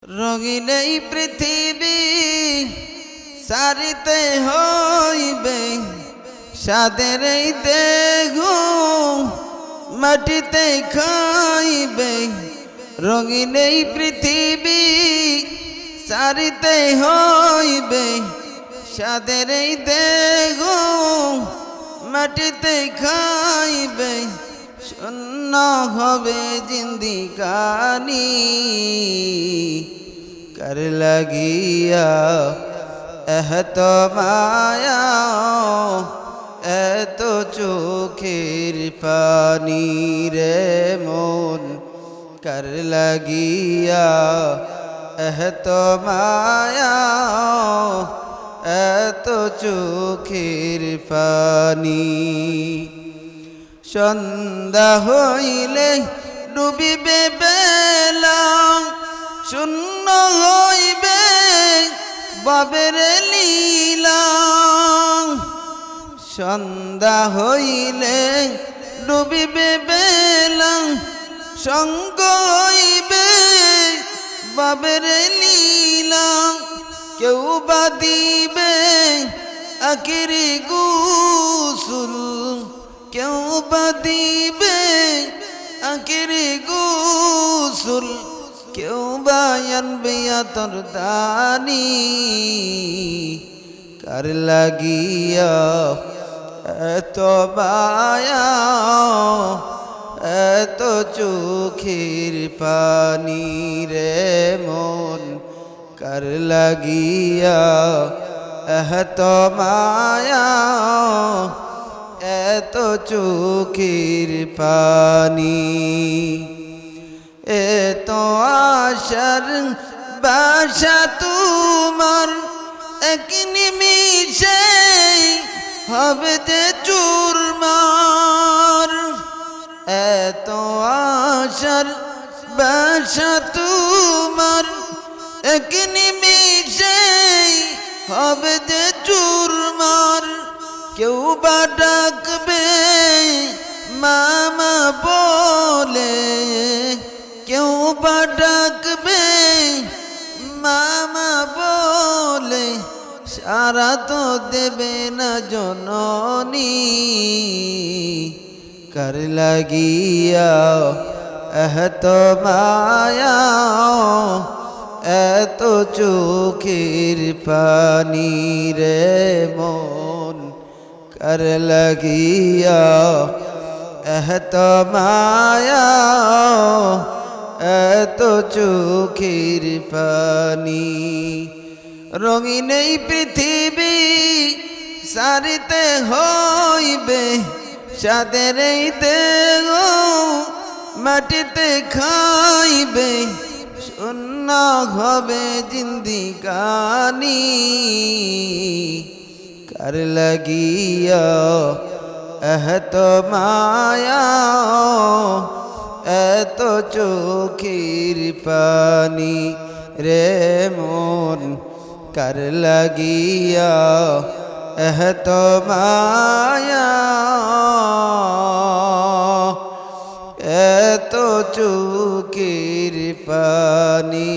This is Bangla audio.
রঙিন এই পৃথিবী সারিতে হইবে, সাদের এই দেহ মাটিতে খাইবে। রঙিন এই পৃথিবী সারিতে হইবে, সাদের এই দেহ মাটিতে খাইবে। শূন্য হবে জিন্দিগানি कर লাগিয়া এত মায়া, এত চোখের পানি রে মন। कर লাগিয়া এত মায়া, এত চোখের পানি। সন্ধ্যা হইলে ডুবিবে বেলা, শূন্য হইবে বাবের লীলা। সন্ধ্যা হইলে ডুবিবে বেলা, সঙ্গ হইবে বাবের লীলা। কেউ বা দিবে আখিরি গোসল, কেউ বা দিবে আখিরি গোসল। কেউ বা আনবে আতর দানি, কার লাগিয়া এত মায়া, এত চোখের পানি রে মন। কার লাগিয়া এত মায়া, এত চোখের পানি। এত আশার বাসা তোমার, এক নিমিষে হবে যে চুরমার। এত আশার বাসা তোমার, এক নিমিষে হবে যে চুরমার। কেউ বা ডাকবে মামা বলে, কেউ বা ডাকবে মামা বলে। সারা তো দেবে না জননী, কার লাগিয়া এত মায়া, এত চোখের পানি রে মন। কার লাগিয়া এত মায়া, এত চোখের পানি। রঙিন এই পৃথিবী সারিতে হইবে, সাদের এই দেহ মাটিতে খাইবে। শূন্য হবে জিন্দিগানি, কার লাগিয়া এত মায়া, এত চোখের পানি রে মন। কার লাগিয়া এত মায়া, এত চোখের পানি।